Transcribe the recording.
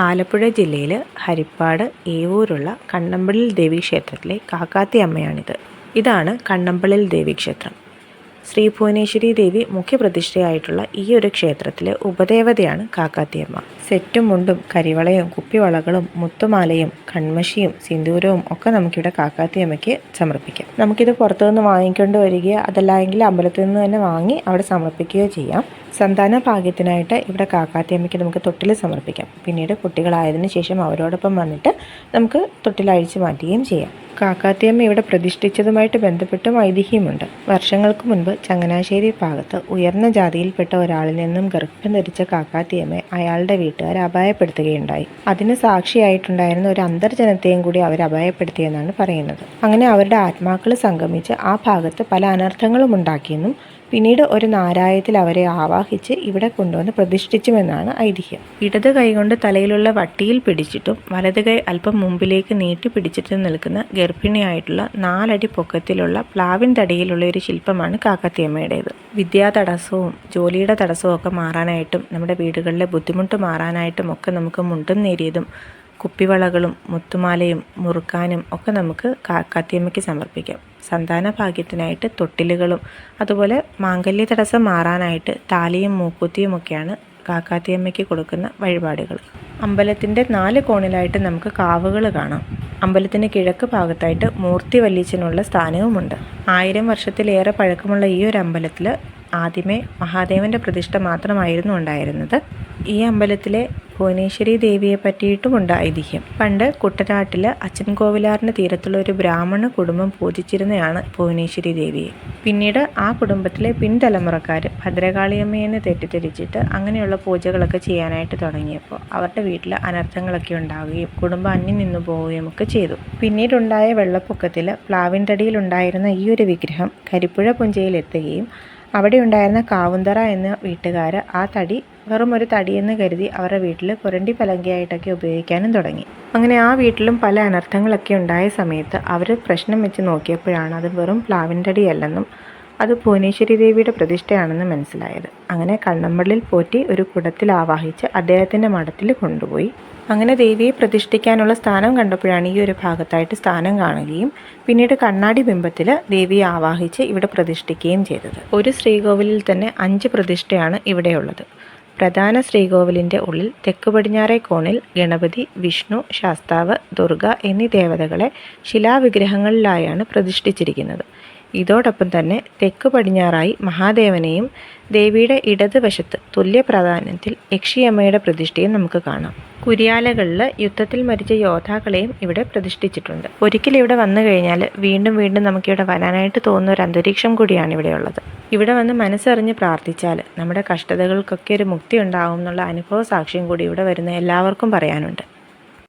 ആലപ്പുഴ ജില്ലയിൽ ഹരിപ്പാട് ഏവൂരുള്ള കണ്ണമ്പള്ളിൽ ദേവീക്ഷേത്രത്തിലെ കാക്കാത്തി അമ്മയാണിത്. ഇതാണ് കണ്ണമ്പള്ളിൽ ദേവീക്ഷേത്രം. ശ്രീ ഭുവനേശ്വരി ദേവി മുഖ്യപ്രതിഷ്ഠയായിട്ടുള്ള ഈ ഒരു ക്ഷേത്രത്തിലെ ഉപദേവതയാണ് കാക്കാത്തിയമ്മ. സെറ്റും മുണ്ടും കരിവളയും കുപ്പിവളകളും മുത്തുമാലയും കൺമഷിയും സിന്ദൂരവും ഒക്കെ നമുക്കിവിടെ കാക്കാത്തിയമ്മയ്ക്ക് സമർപ്പിക്കാം. നമുക്കിത് പുറത്തുനിന്ന് വാങ്ങിക്കൊണ്ട് വരികയോ അതല്ലെങ്കിൽ അമ്പലത്തിൽ നിന്ന് തന്നെ വാങ്ങി അവിടെ സമർപ്പിക്കുകയോ ചെയ്യാം. സന്താന ഭാഗ്യത്തിനായിട്ട് ഇവിടെ കാക്കാത്തിയമ്മയ്ക്ക് നമുക്ക് തൊട്ടിൽ സമർപ്പിക്കാം. പിന്നീട് കുട്ടികളായതിനു ശേഷം അവരോടൊപ്പം വന്നിട്ട് നമുക്ക് തൊട്ടിൽ അഴിച്ചു മാറ്റുകയും ചെയ്യാം. കാക്കാത്തിയമ്മ ഇവിടെ പ്രതിഷ്ഠിച്ചതുമായിട്ട് ബന്ധപ്പെട്ടും ഐതിഹ്യമുണ്ട്. വർഷങ്ങൾക്ക് മുൻപ് ചങ്ങനാശ്ശേരി ഭാഗത്ത് ഉയർന്ന ജാതിയിൽപ്പെട്ട ഒരാളിൽ നിന്നും ഗർഭം ധരിച്ച കാക്കാത്തിയമ്മയെ അയാളുടെ വീട്ടുകാർ അപായപ്പെടുത്തുകയുണ്ടായി. അതിന് സാക്ഷിയായിട്ടുണ്ടായിരുന്ന ഒരു അന്തർജനത്തെയും കൂടി അവർ അപായപ്പെടുത്തിയെന്നാണ് പറയുന്നത്. അങ്ങനെ അവരുടെ ആത്മാക്കൾ സംഗമിച്ച് ആ ഭാഗത്ത് പല അനർത്ഥങ്ങളും ഉണ്ടാക്കിയെന്നും പിന്നീട് ഒരു നാരായത്തിൽ അവരെ ആവാഹിച്ച് ഇവിടെ കൊണ്ടുവന്ന് പ്രതിഷ്ഠിച്ചുവെന്നാണ് ഐതിഹ്യം. ഇടത് കൈകൊണ്ട് തലയിലുള്ള വട്ടിയിൽ പിടിച്ചിട്ടും വലത് കൈ അല്പം മുമ്പിലേക്ക് നീട്ടി പിടിച്ചിട്ടും നിൽക്കുന്ന ഗർഭിണിയായിട്ടുള്ള 4 അടി പൊക്കത്തിലുള്ള പ്ലാവിൻ തടിയിലുള്ള ഒരു ശില്പമാണ് കാക്കാത്തിയമ്മയുടേത്. വിദ്യാ തടസ്സവും ജോലിയുടെ തടസ്സവും ഒക്കെ മാറാനായിട്ടും നമ്മുടെ വീടുകളിലെ ബുദ്ധിമുട്ട് മാറാനായിട്ടും ഒക്കെ നമുക്ക് മുണ്ടും നേരിയതും കുപ്പിവളകളും മുത്തുമാലയും മുറുക്കാനും ഒക്കെ നമുക്ക് കാക്കാത്തിയമ്മയ്ക്ക് സമർപ്പിക്കാം. സന്താന ഭാഗ്യത്തിനായിട്ട് തൊട്ടിലുകളും അതുപോലെ മാംഗല്യ തടസ്സം മാറാനായിട്ട് താലിയും മൂക്കുത്തിയും ഒക്കെയാണ് കാക്കാത്തിയമ്മയ്ക്ക് കൊടുക്കുന്ന വഴിപാടുകൾ. അമ്പലത്തിൻ്റെ 4 കോണിലായിട്ട് നമുക്ക് കാവുകൾ കാണാം. അമ്പലത്തിൻ്റെ കിഴക്ക് ഭാഗത്തായിട്ട് മൂർത്തി വല്യച്ഛനുള്ള സ്ഥാനവുമുണ്ട്. 1000 വർഷത്തിലേറെ പഴക്കമുള്ള ഈ ഒരു അമ്പലത്തിൽ ആദ്യമേ മഹാദേവൻ്റെ പ്രതിഷ്ഠ മാത്രമായിരുന്നു ഉണ്ടായിരുന്നത്. ഈ അമ്പലത്തിലെ ഭുവനേശ്വരി ദേവിയെ പറ്റിയിട്ടുമുണ്ട് ഐതിഹ്യം. പണ്ട് കുട്ടനാട്ടിൽ അച്ചൻകോവിലാറിന് തീരത്തുള്ള ഒരു ബ്രാഹ്മണ കുടുംബം പൂജിച്ചിരുന്നതാണ് ഭുവനേശ്വരി ദേവിയെ. പിന്നീട് ആ കുടുംബത്തിലെ പിൻതലമുറക്കാർ ഭദ്രകാളിയമ്മയെന്ന് തെറ്റിദ്ധരിച്ചിട്ട് അങ്ങനെയുള്ള പൂജകളൊക്കെ ചെയ്യാനായിട്ട് തുടങ്ങിയപ്പോൾ അവരുടെ വീട്ടിൽ അനർത്ഥങ്ങളൊക്കെ ഉണ്ടാവുകയും കുടുംബം അന്യം നിന്നു പോവുകയും ഒക്കെ ചെയ്തു. പിന്നീടുണ്ടായ വെള്ളപ്പൊക്കത്തിൽ പ്ലാവിൻതടിയിൽ ഉണ്ടായിരുന്ന ഈ ഒരു വിഗ്രഹം കരിപ്പുഴ പുഞ്ചയിലെത്തുകയും അവിടെ ഉണ്ടായിരുന്ന കാവുന്തറ എന്ന വീട്ടുകാർ ആ തടി വെറും ഒരു തടിയെന്ന് കരുതി അവരുടെ വീട്ടിൽ പുരണ്ടി പലങ്കയായിട്ടൊക്കെ ഉപയോഗിക്കാനും തുടങ്ങി. അങ്ങനെ ആ വീട്ടിലും പല അനർത്ഥങ്ങളൊക്കെ ഉണ്ടായ സമയത്ത് അവർ പ്രശ്നം വെച്ച് നോക്കിയപ്പോഴാണ് അത് വെറും പ്ലാവിൻ തടിയല്ലെന്നും അത് ഭുവനേശ്വരി ദേവിയുടെ പ്രതിഷ്ഠയാണെന്ന് മനസ്സിലായത്. അങ്ങനെ കണ്ണമ്പള്ളിൽ പോറ്റി ഒരു കുടത്തിൽ ആവാഹിച്ച് അദ്ദേഹത്തിൻ്റെ മഠത്തിൽ കൊണ്ടുപോയി. അങ്ങനെ ദേവിയെ പ്രതിഷ്ഠിക്കാനുള്ള സ്ഥാനം കണ്ടപ്പോഴാണ് ഈ ഒരു ഭാഗത്തായിട്ട് സ്ഥാനം കാണുകയും പിന്നീട് കണ്ണാടി ബിംബത്തിൽ ദേവിയെ ആവാഹിച്ച് ഇവിടെ പ്രതിഷ്ഠിക്കുകയും ചെയ്തത്. ഒരു ശ്രീകോവിലിൽ തന്നെ 5 പ്രതിഷ്ഠയാണ് ഇവിടെയുള്ളത്. പ്രധാന ശ്രീകോവിലിൻ്റെ ഉള്ളിൽ തെക്ക് പടിഞ്ഞാറേ കോണിൽ ഗണപതി, വിഷ്ണു, ശാസ്താവ്, ദുർഗ എന്നീ ദേവതകളെ ശിലാവിഗ്രഹങ്ങളിലായാണ് പ്രതിഷ്ഠിച്ചിരിക്കുന്നത്. ഇതോടൊപ്പം തന്നെ തെക്ക് പടിഞ്ഞാറായി മഹാദേവനെയും ദേവിയുടെ ഇടതുവശത്ത് തുല്യ പ്രാധാന്യത്തിൽ യക്ഷിയമ്മയുടെ പ്രതിഷ്ഠയും നമുക്ക് കാണാം. കുരിയാലകളിൽ യുദ്ധത്തിൽ മരിച്ച യോദ്ധാക്കളെയും ഇവിടെ പ്രതിഷ്ഠിച്ചിട്ടുണ്ട്. ഒരിക്കൽ ഇവിടെ വന്നു കഴിഞ്ഞാൽ വീണ്ടും വീണ്ടും നമുക്കിവിടെ വരാനായിട്ട് തോന്നുന്ന ഒരു അന്തരീക്ഷം കൂടിയാണ് ഇവിടെയുള്ളത്. ഇവിടെ വന്ന് മനസ്സറിഞ്ഞ് പ്രാർത്ഥിച്ചാൽ നമ്മുടെ കഷ്ടതകൾക്കൊക്കെ ഒരു മുക്തി ഉണ്ടാകും എന്നുള്ള അനുഭവ സാക്ഷ്യം കൂടി ഇവിടെ വരുന്ന എല്ലാവർക്കും പറയാനുണ്ട്.